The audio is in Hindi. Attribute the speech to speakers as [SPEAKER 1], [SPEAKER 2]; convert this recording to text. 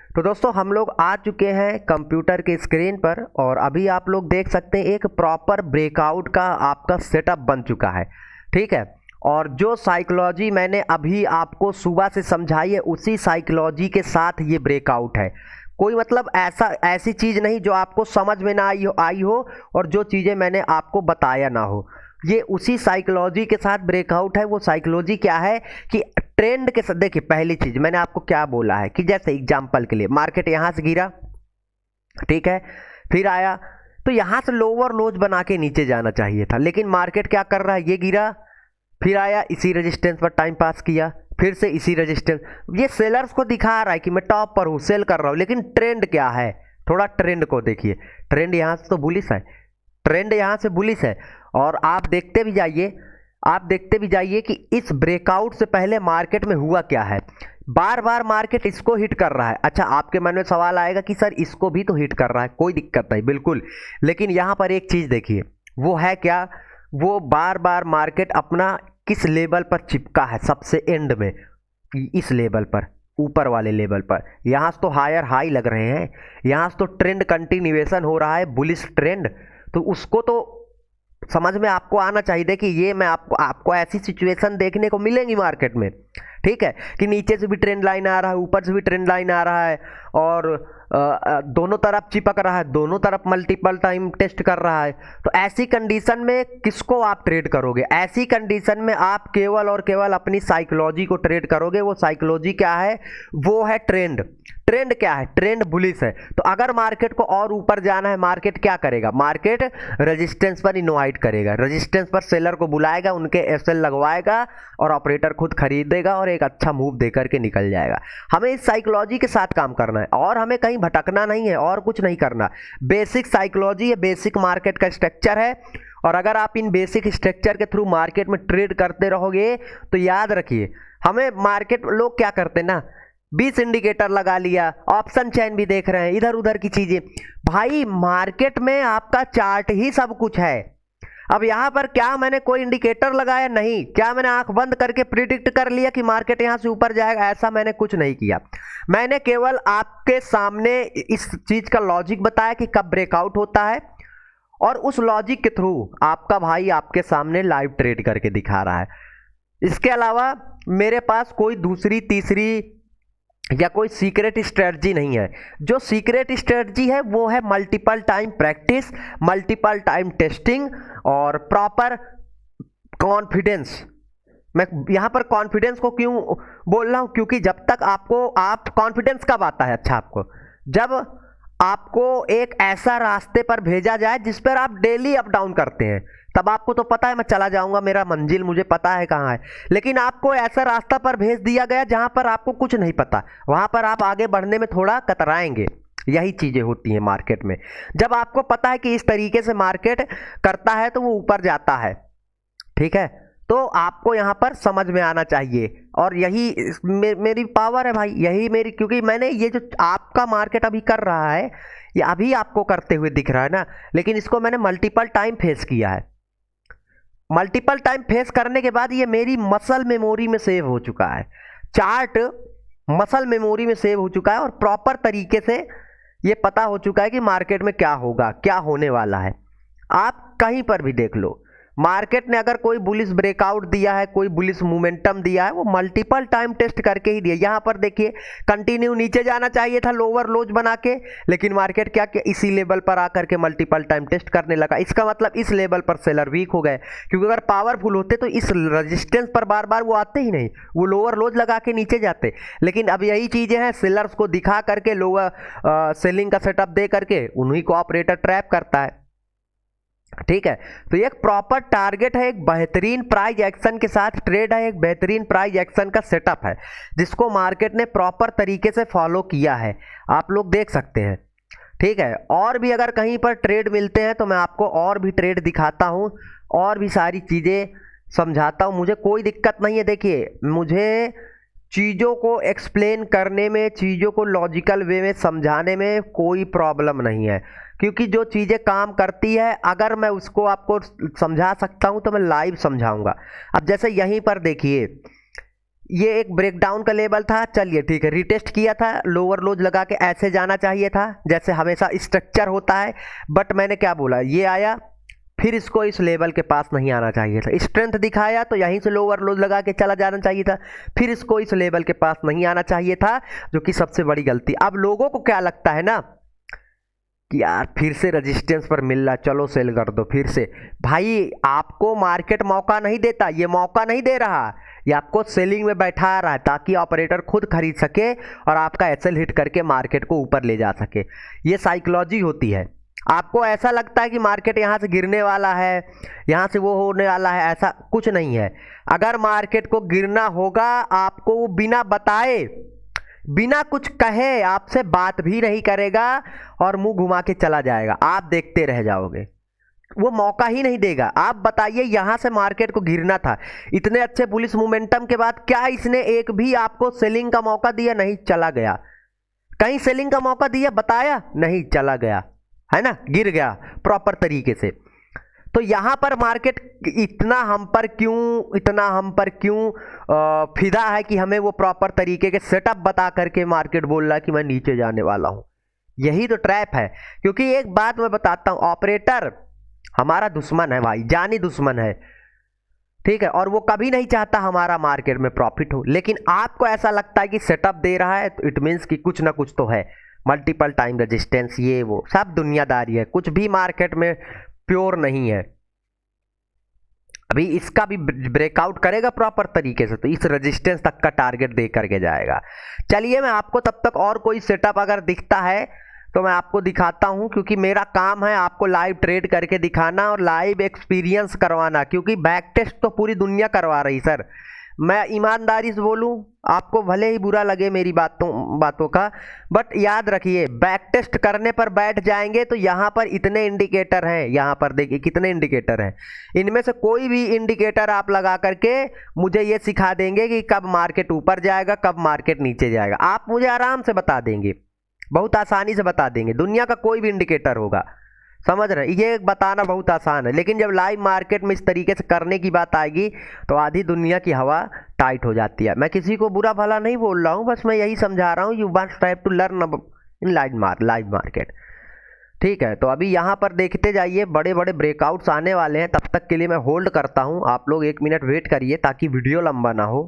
[SPEAKER 1] तो दोस्तों हम लोग आ चुके हैं कंप्यूटर के स्क्रीन पर और अभी आप लोग देख सकते हैं एक प्रॉपर ब्रेकआउट का आपका सेटअप बन चुका है। ठीक है, और जो साइकोलॉजी मैंने अभी आपको सुबह से समझाई है उसी साइकोलॉजी के साथ ये ब्रेकआउट है। कोई मतलब ऐसी चीज़ नहीं जो आपको समझ में ना आई हो और जो चीज़ें मैंने आपको बताया ना हो। ये उसी साइकोलॉजी के साथ ब्रेकआउट है। वो साइकोलॉजी क्या है कि ट्रेंड के साथ, देखिए पहली चीज़ मैंने आपको क्या बोला है कि जैसे एग्जांपल के लिए मार्केट यहाँ से गिरा, ठीक है, फिर आया तो यहाँ से लोअर लोज बना के नीचे जाना चाहिए था, लेकिन मार्केट क्या कर रहा है, ये गिरा फिर आया, इसी रेजिस्टेंस पर टाइम पास किया, फिर से इसी रेजिस्टेंस। ये सेलर्स को दिखा रहा है कि मैं टॉप पर हूँ, सेल कर रहा हूँ, लेकिन ट्रेंड क्या है, थोड़ा ट्रेंड को देखिए। ट्रेंड यहाँ से तो बुलिश है, ट्रेंड यहाँ से बुलिश है। और आप देखते भी जाइए कि इस ब्रेकआउट से पहले मार्केट में हुआ क्या है। बार बार मार्केट इसको हिट कर रहा है। अच्छा, आपके मन में सवाल आएगा कि सर इसको भी तो हिट कर रहा है, कोई दिक्कत नहीं, बिल्कुल, लेकिन यहाँ पर एक चीज़ देखिए, वो है क्या, वो बार बार मार्केट अपना किस लेवल पर चिपका है, सबसे एंड में, इस लेवल पर, ऊपर वाले लेवल पर। यहाँ से तो हायर हाई लग रहे हैं, यहाँ से तो ट्रेंड कंटिन्यूएशन हो रहा है, बुलिश ट्रेंड। तो उसको तो समझ में आपको आना चाहिए कि ये मैं आपको ऐसी सिचुएशन देखने को मिलेंगी मार्केट में, ठीक है, कि नीचे से भी ट्रेंड लाइन आ रहा है, ऊपर से भी ट्रेंड लाइन आ रहा है और दोनों तरफ चिपक रहा है, दोनों तरफ मल्टीपल टाइम टेस्ट कर रहा है। तो ऐसी कंडीशन में किसको आप ट्रेड करोगे? ऐसी कंडीशन में आप केवल और केवल अपनी साइकोलॉजी को ट्रेड करोगे। वो साइकोलॉजी क्या है? वो है ट्रेंड। ट्रेंड क्या है? ट्रेंड बुलिश है। तो अगर मार्केट को और ऊपर जाना है, मार्केट क्या करेगा? मार्केट रेजिस्टेंस पर इनवाइट करेगा, रेजिस्टेंस पर सेलर को बुलाएगा, उनके एसएल लगवाएगा और ऑपरेटर खुद खरीदेगा और एक अच्छा मूव दे करके निकल जाएगा। हमें इस साइकोलॉजी के साथ काम करना है और हमें कहीं भटकना नहीं है और कुछ नहीं करना। बेसिक साइकोलॉजी है, बेसिक मार्केट का स्ट्रक्चर है, और अगर आप इन बेसिक स्ट्रक्चर के थ्रू मार्केट में ट्रेड करते रहोगे तो याद रखिए, हमें मार्केट लोग क्या करते हैं ना, 20 इंडिकेटर लगा लिया, ऑप्शन चेन भी देख रहे हैं, इधर उधर की चीजें। भाई मार्केट में आपका चार्ट ही सब कुछ है। अब यहां पर क्या मैंने कोई इंडिकेटर लगाया? नहीं। क्या मैंने आंख बंद करके प्रिडिक्ट कर लिया कि मार्केट यहां से ऊपर जाएगा? ऐसा मैंने कुछ नहीं किया। मैंने केवल आपके सामने इस चीज का लॉजिक बताया कि कब ब्रेकआउट होता है, और उस लॉजिक के थ्रू आपका भाई आपके सामने लाइव ट्रेड करके दिखा रहा है। इसके अलावा मेरे पास कोई दूसरी तीसरी या कोई सीक्रेट स्ट्रेटजी नहीं है। जो सीक्रेट स्ट्रेटजी है वो है multiple time practice, multiple time testing और प्रॉपर कॉन्फिडेंस। मैं यहाँ पर कॉन्फिडेंस को क्यों बोल रहा हूँ? क्योंकि जब तक आप कॉन्फिडेंस कब आता है? अच्छा, जब आपको एक ऐसा रास्ते पर भेजा जाए जिस पर आप डेली अप डाउन करते हैं, तब आपको तो पता है मैं चला जाऊंगा, मेरा मंजिल मुझे पता है कहाँ है। लेकिन आपको ऐसा रास्ता पर भेज दिया गया जहां पर आपको कुछ नहीं पता, वहां पर आप आगे बढ़ने में थोड़ा कतराएंगे। यही चीजें होती हैं मार्केट में। जब आपको पता है कि इस तरीके से मार्केट करता है तो वो ऊपर जाता है, ठीक है, तो आपको यहां पर समझ में आना चाहिए। और यही मेरी पावर है भाई, यही मेरी, क्योंकि मैंने ये जो आपका मार्केट अभी कर रहा है, ये अभी आपको करते हुए दिख रहा है ना, लेकिन इसको मैंने मल्टीपल टाइम फेस किया है। मल्टीपल टाइम फेस करने के बाद ये मेरी मसल मेमोरी में सेव हो चुका है, चार्ट मसल मेमोरी में सेव हो चुका है, और प्रॉपर तरीके से ये पता हो चुका है कि मार्केट में क्या होगा, क्या होने वाला है। आप कहीं पर भी देख लो, मार्केट ने अगर कोई बुलिश ब्रेकआउट दिया है, कोई बुलिश मोमेंटम दिया है, वो मल्टीपल टाइम टेस्ट करके ही दिया। यहां पर देखिए कंटिन्यू नीचे जाना चाहिए था लोअर लोज बना के, लेकिन मार्केट क्या किया, इसी लेवल पर आकर के मल्टीपल टाइम टेस्ट करने लगा। इसका मतलब इस लेवल पर सेलर वीक हो गए, क्योंकि अगर पावरफुल होते तो इस रेजिस्टेंस पर बार बार वो आते ही नहीं, वो लोअर लोज लगा के नीचे जाते। लेकिन अब यही चीजें हैं, सेलर्स को दिखा करके लोअर सेलिंग का सेटअप दे करके उन्हीं को ऑपरेटर ट्रैप करता है, ठीक है। तो एक प्रॉपर टारगेट है, एक बेहतरीन प्राइस एक्शन के साथ ट्रेड है, एक बेहतरीन प्राइस एक्शन का सेटअप है, जिसको मार्केट ने प्रॉपर तरीके से फॉलो किया है, आप लोग देख सकते हैं, ठीक है। और भी अगर कहीं पर ट्रेड मिलते हैं तो मैं आपको और भी ट्रेड दिखाता हूं और भी सारी चीजें समझाता हूं, मुझे कोई दिक्कत नहीं है। देखिए, मुझे चीज़ों को एक्सप्लेन करने में, चीज़ों को लॉजिकल वे में समझाने में कोई प्रॉब्लम नहीं है, क्योंकि जो चीज़ें काम करती है अगर मैं उसको आपको समझा सकता हूं तो मैं लाइव समझाऊंगा। अब जैसे यहीं पर देखिए, ये एक ब्रेकडाउन का लेवल था, चलिए ठीक है, रीटेस्ट किया था, लोअर लोज लगा के ऐसे जाना चाहिए था जैसे हमेशा स्ट्रक्चर होता है, बट मैंने क्या बोला, ये आया, फिर इसको इस लेवल के पास नहीं आना चाहिए था, स्ट्रेंथ दिखाया तो यहीं से लोअर लोज लगा के चला जाना चाहिए था, फिर इसको इस लेवल के पास नहीं आना चाहिए था, जो कि सबसे बड़ी गलती। अब लोगों को क्या लगता है ना कि यार फिर से रेजिस्टेंस पर मिल रहा, चलो सेल कर दो फिर से। भाई आपको मार्केट मौका नहीं देता, ये मौका नहीं दे रहा, ये आपको सेलिंग में बैठा रहा है ताकि ऑपरेटर खुद खरीद सके और आपका एसएल हिट करके मार्केट को ऊपर ले जा सके। ये साइकोलॉजी होती है। आपको ऐसा लगता है कि मार्केट यहाँ से गिरने वाला है, यहाँ से वो होने वाला है, ऐसा कुछ नहीं है। अगर मार्केट को गिरना होगा, आपको वो बिना बताए, बिना कुछ कहे आपसे बात भी नहीं करेगा और मुंह घुमा के चला जाएगा, आप देखते रह जाओगे, वो मौका ही नहीं देगा। आप बताइए, यहां से मार्केट को गिरना था, इतने अच्छे बुलिश मोमेंटम के बाद क्या इसने एक भी आपको सेलिंग का मौका दिया? नहीं, चला गया। कहीं सेलिंग का मौका दिया, बताया? नहीं, चला गया, है ना, गिर गया प्रॉपर तरीके से। तो यहां पर मार्केट इतना हम पर क्यों फिदा है कि हमें वो प्रॉपर तरीके के सेटअप बता करके मार्केट बोल रहा है कि मैं नीचे जाने वाला हूं। यही तो ट्रैप है। क्योंकि एक बात मैं बताता हूं, ऑपरेटर हमारा दुश्मन है भाई, जानी दुश्मन है, ठीक है, और वो कभी नहीं चाहता हमारा मार्केट में प्रॉफिट हो। लेकिन आपको ऐसा लगता है कि सेटअप दे रहा है तो इट मीन्स कि कुछ ना कुछ तो है, मल्टीपल टाइम रेजिस्टेंस, ये वो सब दुनियादारी है, कुछ भी मार्केट में प्योर नहीं है। अभी इसका भी ब्रेकआउट करेगा प्रॉपर तरीके से तो इस रेजिस्टेंस तक का टारगेट दे करके जाएगा। चलिए मैं आपको तब तक और कोई सेटअप अगर दिखता है तो मैं आपको दिखाता हूं, क्योंकि मेरा काम है आपको लाइव ट्रेड करके दिखाना और लाइव एक्सपीरियंस करवाना, क्योंकि बैक टेस्ट तो पूरी दुनिया करवा रही सर। मैं ईमानदारी से बोलूं, आपको भले ही बुरा लगे मेरी बातों का, बट याद रखिए, बैक टेस्ट करने पर बैठ जाएंगे तो यहाँ पर इतने इंडिकेटर हैं, यहाँ पर देखिए कितने इंडिकेटर हैं, इनमें से कोई भी इंडिकेटर आप लगा करके मुझे ये सिखा देंगे कि कब मार्केट ऊपर जाएगा, कब मार्केट नीचे जाएगा, आप मुझे आराम से बता देंगे, बहुत आसानी से बता देंगे। दुनिया का कोई भी इंडिकेटर होगा, समझ रहे हैं, ये बताना बहुत आसान है, लेकिन जब लाइव मार्केट में इस तरीके से करने की बात आएगी तो आधी दुनिया की हवा टाइट हो जाती है। मैं किसी को बुरा भला नहीं बोल रहा हूँ, बस मैं यही समझा रहा हूँ, you must have to learn in live market, ठीक है। तो अभी यहाँ पर देखते जाइए, बड़े बड़े ब्रेकआउट्स आने वाले हैं, तब तक के लिए मैं होल्ड करता हूँ, आप लोग 1 मिनट वेट करिए ताकि वीडियो लंबा ना हो।